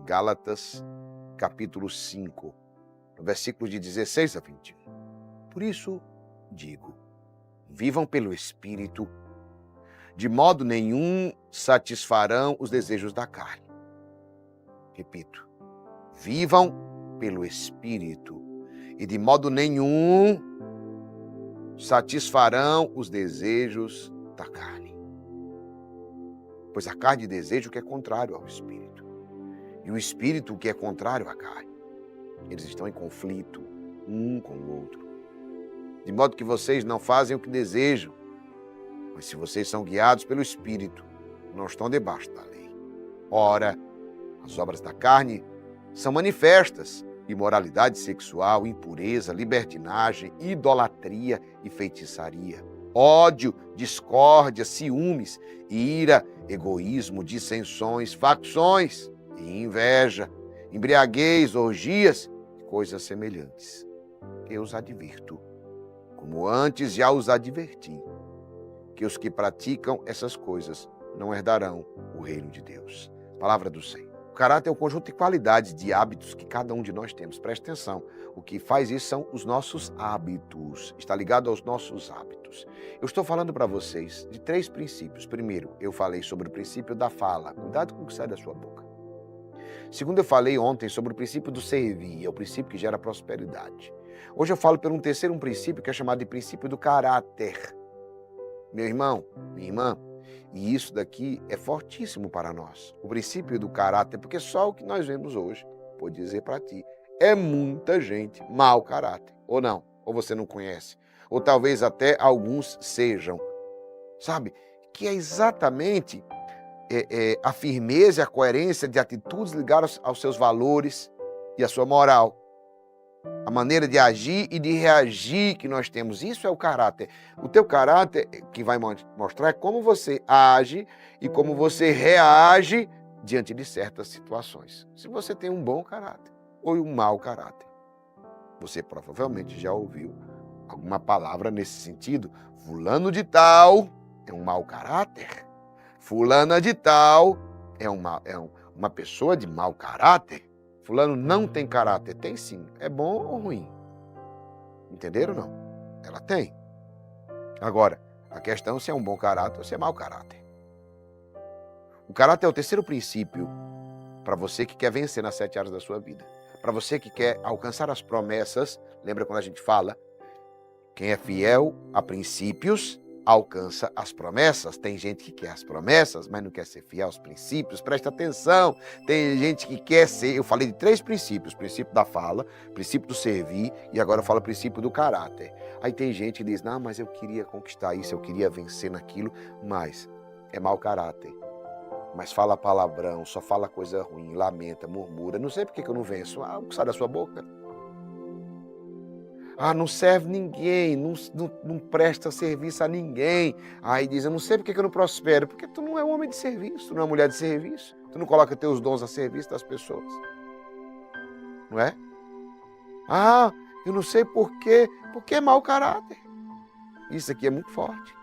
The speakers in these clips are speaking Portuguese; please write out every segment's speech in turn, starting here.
Gálatas, capítulo 5, versículos de 16 a 21. Por isso digo, vivam pelo Espírito, de modo nenhum satisfarão os desejos da carne. Repito, vivam pelo Espírito, e de modo nenhum satisfarão os desejos da carne. Pois a carne deseja o que é contrário ao Espírito, e o Espírito o que é contrário à carne. Eles estão em conflito um com o outro, de modo que vocês não fazem o que desejam, mas se vocês são guiados pelo Espírito, não estão debaixo da lei. Ora, as obras da carne são manifestas: imoralidade sexual, impureza, libertinagem, idolatria e feitiçaria, ódio, discórdia, ciúmes, ira, egoísmo, dissensões, facções e inveja, embriaguez, orgias e coisas semelhantes. Eu os advirto, como antes já os adverti, que os que praticam essas coisas não herdarão o reino de Deus. Palavra do Senhor. O caráter é um conjunto de qualidades, de hábitos que cada um de nós temos. Preste atenção, o que faz isso são os nossos hábitos, está ligado aos nossos hábitos. Eu estou falando para vocês de 3 princípios. Primeiro, eu falei sobre o princípio da fala, cuidado com o que sai da sua boca. Segundo, eu falei ontem sobre o princípio do servir, é o princípio que gera prosperidade. Hoje eu falo por um terceiro princípio que é chamado de princípio do caráter. Meu irmão, minha irmã, e isso daqui é fortíssimo para nós. O princípio do caráter, porque só o que nós vemos hoje, vou dizer para ti, é muita gente mau caráter, ou não, ou você não conhece, ou talvez até alguns sejam, sabe? Que é exatamente a firmeza e a coerência de atitudes ligadas aos seus valores e à sua moral. A maneira de agir e de reagir que nós temos, isso é o caráter. O teu caráter que vai mostrar é como você age e como você reage diante de certas situações. Se você tem um bom caráter ou um mau caráter. Você provavelmente já ouviu alguma palavra nesse sentido. Fulano de tal é um mau caráter. Fulana de tal é uma pessoa de mau caráter. Fulano não tem caráter. Tem sim. É bom ou ruim? Entenderam ou não? Ela tem. Agora, a questão é se é um bom caráter ou se é mau caráter. O caráter é o terceiro princípio para você que quer vencer nas 7 áreas da sua vida. Para você que quer alcançar as promessas. Lembra quando a gente fala? Quem é fiel a princípios alcança as promessas. Tem gente que quer as promessas, mas não quer ser fiel aos princípios. Presta atenção. Tem gente que quer ser... Eu falei de 3 princípios. Princípio da fala, princípio do servir e agora eu falo princípio do caráter. Aí tem gente que diz, não, mas eu queria conquistar isso, eu queria vencer naquilo, mas é mau caráter. Mas fala palavrão, só fala coisa ruim, lamenta, murmura. Não sei por que eu não venço. Ah, o que sai da sua boca? Ah, não serve ninguém, não presta serviço a ninguém. Aí diz, eu não sei por que eu não prospero. Porque tu não é homem de serviço, tu não é mulher de serviço. Tu não coloca teus dons a serviço das pessoas. Não é? Ah, eu não sei por quê. Porque é mau caráter. Isso aqui é muito forte.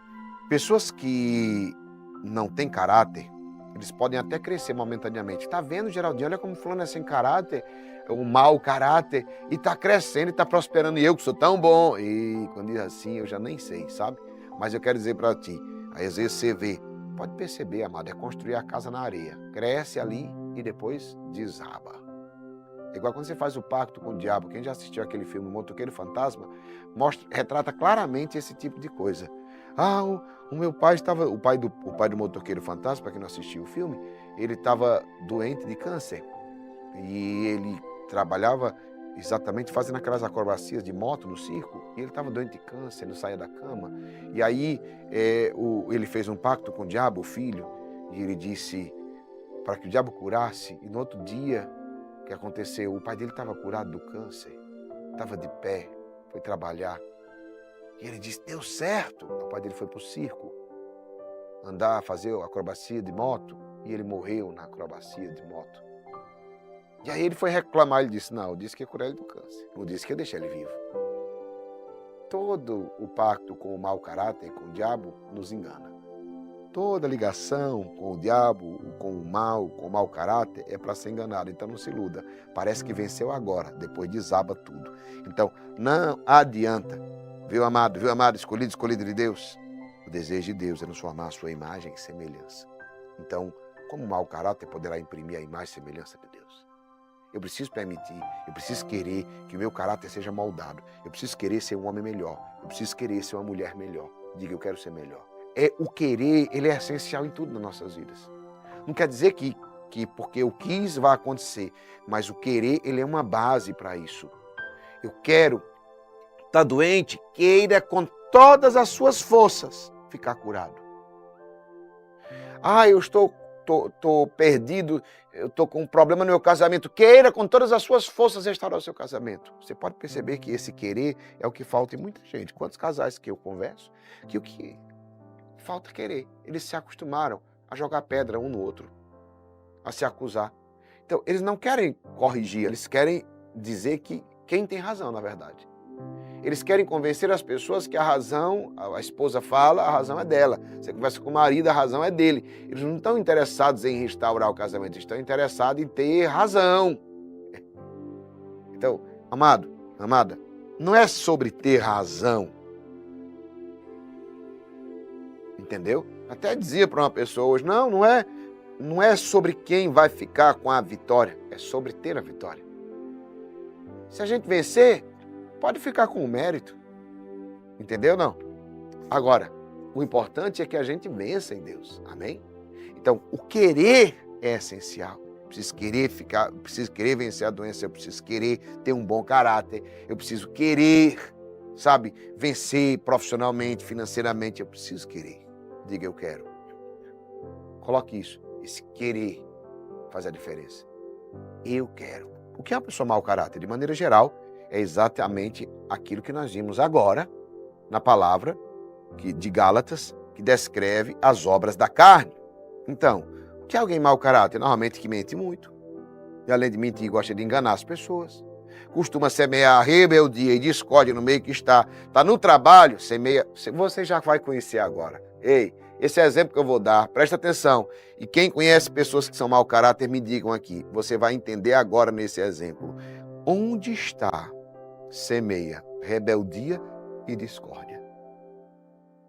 Pessoas que não têm caráter, eles podem até crescer momentaneamente. Tá vendo, Geraldinho? Olha como fulano é sem caráter, um mau caráter, e tá crescendo e tá prosperando. E eu que sou tão bom. E quando diz assim, eu já nem sei, sabe? Mas eu quero dizer para ti, aí às vezes você vê, pode perceber, amado, é construir a casa na areia. Cresce ali e depois desaba. É igual quando você faz o pacto com o diabo. Quem já assistiu aquele filme Motoqueiro Fantasma, retrata claramente esse tipo de coisa. Ah, o meu pai estava, o pai do Motoqueiro Fantasma, para quem não assistiu o filme, ele estava doente de câncer. E ele trabalhava exatamente fazendo aquelas acrobacias de moto no circo, e ele estava doente de câncer, não saía da cama. E aí ele fez um pacto com o diabo, o filho, e ele disse para que o diabo curasse, e no outro dia, o que aconteceu? O pai dele estava curado do câncer, estava de pé, foi trabalhar. E ele disse, deu certo. O pai dele foi para o circo, fazer a acrobacia de moto, e ele morreu na acrobacia de moto. E aí ele foi reclamar, ele disse, não, eu disse que ia curar ele do câncer, não disse que ia deixar ele vivo. Todo o pacto com o mau caráter, com o diabo, nos engana. Toda ligação com o diabo, com o mau caráter, é para ser enganado. Então não se iluda. Parece que venceu agora, depois desaba tudo. Então não adianta. Viu, amado, escolhido de Deus? O desejo de Deus é nos formar a sua imagem e semelhança. Então, como o mau caráter poderá imprimir a imagem e semelhança de Deus? Eu preciso permitir, eu preciso querer que o meu caráter seja moldado. Eu preciso querer ser um homem melhor. Eu preciso querer ser uma mulher melhor. Diga, eu quero ser melhor. O querer, ele é essencial em tudo nas nossas vidas. Não quer dizer que porque eu quis vai acontecer, mas o querer, ele é uma base para isso. Eu quero estar doente, queira com todas as suas forças ficar curado. Eu estou perdido, eu estou com um problema no meu casamento. Queira com todas as suas forças restaurar o seu casamento. Você pode perceber que esse querer é o que falta em muita gente. Quantos casais que eu converso, que o que falta querer. Eles se acostumaram a jogar pedra um no outro, a se acusar. Então, eles não querem corrigir, eles querem dizer que quem tem razão, na verdade. Eles querem convencer as pessoas que a razão, a esposa fala, a razão é dela. Você conversa com o marido, a razão é dele. Eles não estão interessados em restaurar o casamento, eles estão interessados em ter razão. Então, amado, amada, não é sobre ter razão. Entendeu? Até dizia para uma pessoa hoje, não é sobre quem vai ficar com a vitória, é sobre ter a vitória. Se a gente vencer, pode ficar com o mérito. Entendeu, não? Agora, o importante é que a gente vença em Deus. Amém? Então, o querer é essencial. Eu preciso querer vencer a doença, eu preciso querer ter um bom caráter, eu preciso querer, vencer profissionalmente, financeiramente, eu preciso querer. Diga, eu quero. Coloque isso. Esse querer faz a diferença. Eu quero. O que é uma pessoa mau caráter? De maneira geral, é exatamente aquilo que nós vimos agora na palavra de Gálatas, que descreve as obras da carne. Então, o que é alguém mau caráter? Normalmente que mente muito. E além de mentir, gosta de enganar as pessoas. Costuma semear rebeldia e discórdia no meio que está no trabalho, semeia. Você já vai conhecer agora. Ei, esse é o exemplo que eu vou dar, presta atenção. E quem conhece pessoas que são mau caráter, me digam aqui. Você vai entender agora nesse exemplo. Onde está, semeia rebeldia e discórdia.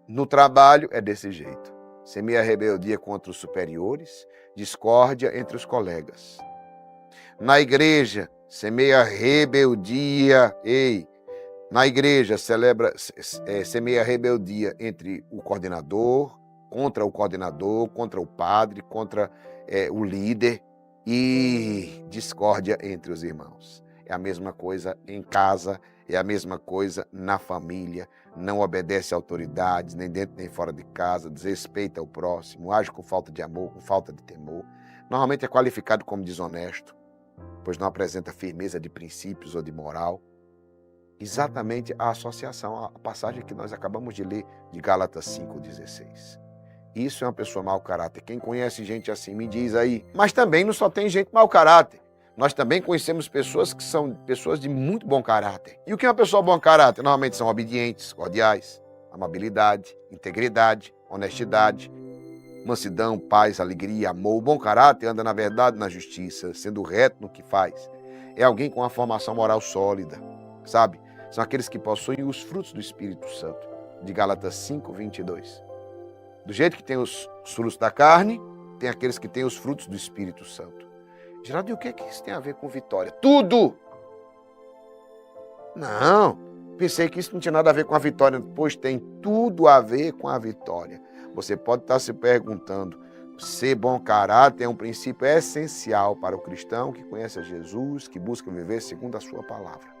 No trabalho é desse jeito. Semeia rebeldia contra os superiores, discórdia entre os colegas. Na igreja, semeia rebeldia. Na igreja, semeia rebeldia entre o coordenador, contra o padre, contra o líder e discórdia entre os irmãos. É a mesma coisa em casa, é a mesma coisa na família. Não obedece a autoridades, nem dentro nem fora de casa, desrespeita o próximo, age com falta de amor, com falta de temor. Normalmente é qualificado como desonesto, pois não apresenta firmeza de princípios ou de moral. Exatamente a associação, a passagem que nós acabamos de ler de Gálatas 5,16. Isso é uma pessoa mau caráter. Quem conhece gente assim, me diz aí. Mas também não só tem gente mau caráter. Nós também conhecemos pessoas que são pessoas de muito bom caráter. E o que é uma pessoa bom caráter? Normalmente são obedientes, cordiais, amabilidade, integridade, honestidade, mansidão, paz, alegria, amor. O bom caráter anda na verdade, na justiça, sendo reto no que faz. É alguém com uma formação moral sólida, sabe? São aqueles que possuem os frutos do Espírito Santo, de Gálatas 5:22. Do jeito que tem os frutos da carne, tem aqueles que têm os frutos do Espírito Santo. Geraldo, e o que isso tem a ver com vitória? Tudo! Não, pensei que isso não tinha nada a ver com a vitória, pois tem tudo a ver com a vitória. Você pode estar se perguntando, ser bom caráter é um princípio essencial para o cristão que conhece a Jesus, que busca viver segundo a sua palavra.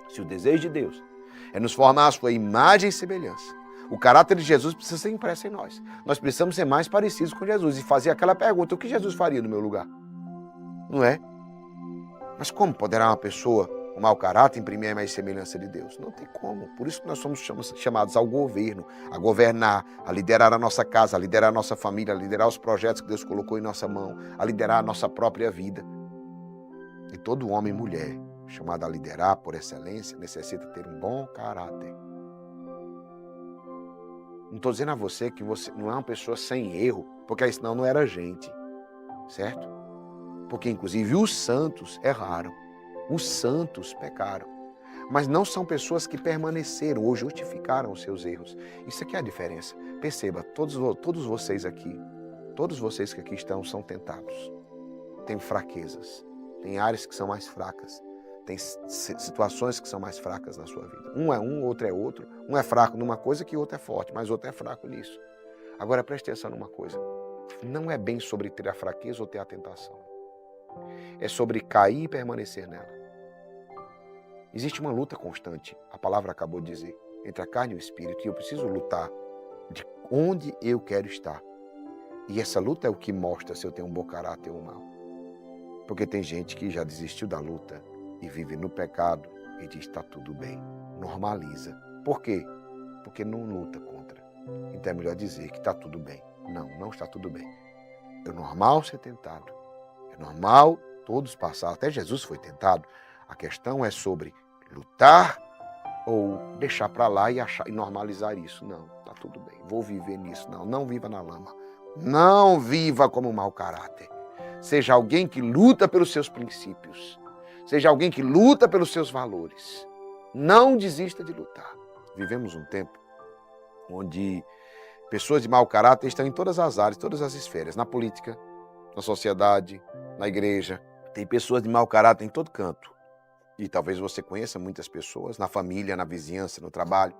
Se o desejo de Deus é nos formar a sua imagem e semelhança, o caráter de Jesus precisa ser impresso em nós. Nós precisamos ser mais parecidos com Jesus e fazer aquela pergunta, o que Jesus faria no meu lugar? Não é? Mas como poderá uma pessoa com mau caráter imprimir a imagem e semelhança de Deus? Não tem como. Por isso que nós somos chamados ao governo, a governar, a liderar a nossa casa, a liderar a nossa família, a liderar os projetos que Deus colocou em nossa mão, a liderar a nossa própria vida. E todo homem e mulher chamado a liderar por excelência necessita ter um bom caráter. Não estou dizendo a você que você não é uma pessoa sem erro, porque aí senão não era gente, certo? Porque inclusive os santos erraram, os santos pecaram, mas não são pessoas que permaneceram ou justificaram os seus erros. Isso aqui é a diferença. Perceba, todos vocês que aqui estão são tentados, têm fraquezas, tem áreas que são mais fracas, tem situações que são mais fracas na sua vida. Um é um, outro é outro. Um é fraco numa coisa que o outro é forte, mas o outro é fraco nisso. Agora preste atenção numa coisa. Não é bem sobre ter a fraqueza ou ter a tentação. É sobre cair e permanecer nela. Existe uma luta constante, a palavra acabou de dizer, entre a carne e o espírito, e eu preciso lutar de onde eu quero estar. E essa luta é o que mostra se eu tenho um bom caráter ou mal. Porque tem gente que já desistiu da luta e vive no pecado e diz está tudo bem, normaliza. Por quê? Porque não luta contra. Então é melhor dizer que está tudo bem. Não, não está tudo bem. É normal ser tentado. É normal todos passar. Até Jesus foi tentado. A questão é sobre lutar ou deixar para lá e normalizar isso. Não, está tudo bem. Vou viver nisso. Não, não viva na lama. Não viva como mau caráter. Seja alguém que luta pelos seus princípios. Seja alguém que luta pelos seus valores. Não desista de lutar. Vivemos um tempo onde pessoas de mau caráter estão em todas as áreas, todas as esferas. Na política, na sociedade, na igreja. Tem pessoas de mau caráter em todo canto. E talvez você conheça muitas pessoas, na família, na vizinhança, no trabalho.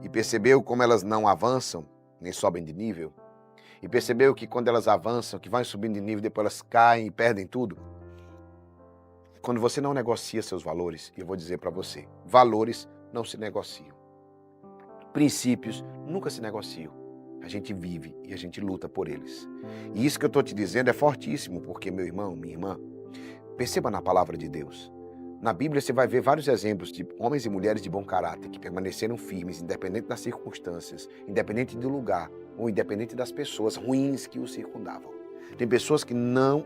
E percebeu como elas não avançam, nem sobem de nível. E percebeu que quando elas avançam, que vai subindo de nível, depois elas caem e perdem tudo. Quando você não negocia seus valores, eu vou dizer para você, valores não se negociam. Princípios nunca se negociam. A gente vive e a gente luta por eles. E isso que eu estou te dizendo é fortíssimo, porque meu irmão, minha irmã, perceba na palavra de Deus. Na Bíblia você vai ver vários exemplos de homens e mulheres de bom caráter que permaneceram firmes, independente das circunstâncias, independente do lugar ou independente das pessoas ruins que o circundavam. Tem pessoas que não...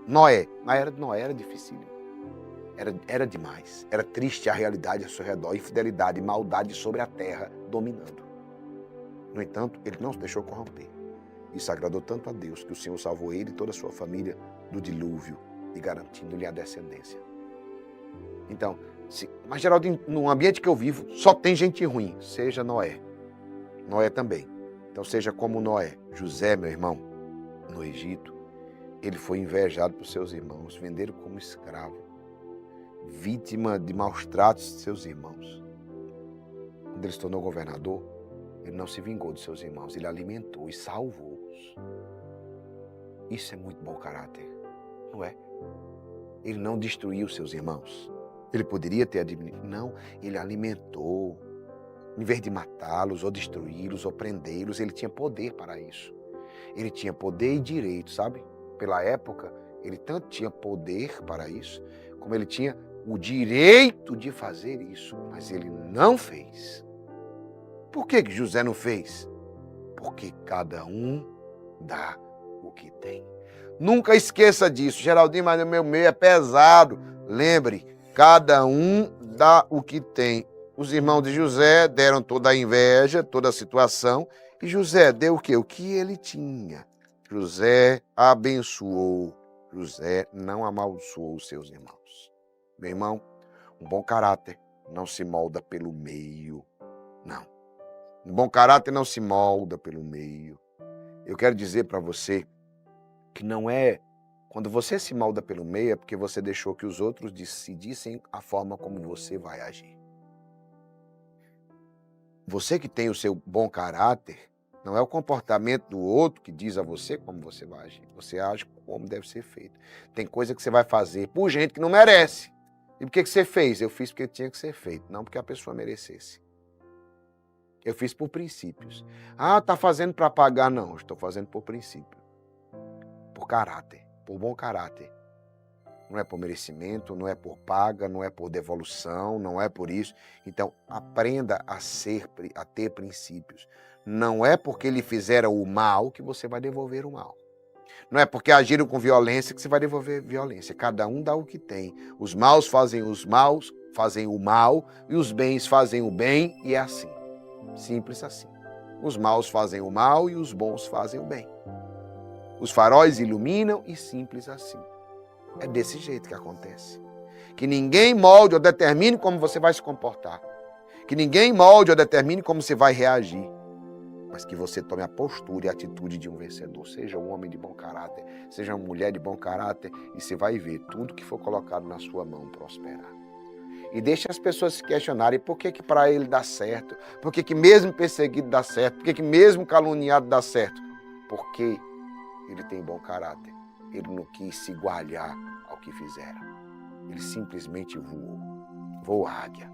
Noé, na era de Noé era dificílimo. Era demais. Era triste a realidade ao seu redor, infidelidade e maldade sobre a terra dominando. No entanto, ele não se deixou corromper. Isso agradou tanto a Deus que o Senhor salvou ele e toda a sua família do dilúvio e garantindo-lhe a descendência. Então, mas Geraldinho, no ambiente que eu vivo, só tem gente ruim. Seja Noé. Noé também. Então seja como Noé. José, meu irmão, no Egito, ele foi invejado por seus irmãos, venderam como escravo, vítima de maus tratos de seus irmãos. Quando ele se tornou governador, ele não se vingou de seus irmãos, ele alimentou e salvou-os. Isso é muito bom caráter, não é? Ele não destruiu seus irmãos. Ele poderia ter admitido. Não, ele alimentou. Em vez de matá-los, ou destruí-los, ou prendê-los, ele tinha poder para isso. Ele tinha poder e direito, sabe? Pela época, ele tanto tinha poder para isso, como ele tinha o direito de fazer isso. Mas ele não fez. Por que José não fez? Porque cada um dá o que tem. Nunca esqueça disso. Geraldinho, mas o meu meio é pesado. Lembre, cada um dá o que tem. Os irmãos de José deram toda a inveja, toda a situação. E José deu o quê? O que ele tinha. José abençoou. José não amaldiçoou os seus irmãos. Meu irmão, um bom caráter não se molda pelo meio. Não. Um bom caráter não se molda pelo meio. Eu quero dizer para você que não é... Quando você se molda pelo meio é porque você deixou que os outros decidissem a forma como você vai agir. Você que tem o seu bom caráter, não é o comportamento do outro que diz a você como você vai agir. Você age como deve ser feito. Tem coisa que você vai fazer por gente que não merece. E por que você fez? Eu fiz porque tinha que ser feito, não porque a pessoa merecesse. Eu fiz por princípios. Ah, tá fazendo para pagar? Não, estou fazendo por princípio. Por caráter, por bom caráter. Não é por merecimento, não é por paga, não é por devolução, não é por isso. Então, aprenda a ter princípios. Não é porque lhe fizeram o mal que você vai devolver o mal. Não é porque agiram com violência que você vai devolver violência. Cada um dá o que tem. Os maus fazem o mal, e os bens fazem o bem, e é assim. Simples assim. Os maus fazem o mal e os bons fazem o bem. Os faróis iluminam e simples assim. É desse jeito que acontece. Que ninguém molde ou determine como você vai se comportar. Que ninguém molde ou determine como você vai reagir. Mas que você tome a postura e a atitude de um vencedor. Seja um homem de bom caráter, seja uma mulher de bom caráter, e você vai ver tudo que for colocado na sua mão prosperar. E deixe as pessoas se questionarem por que para ele dá certo, por que mesmo perseguido dá certo, por que mesmo caluniado dá certo. Porque ele tem bom caráter. Ele não quis se igualar ao que fizeram. Ele simplesmente voou. Voou águia.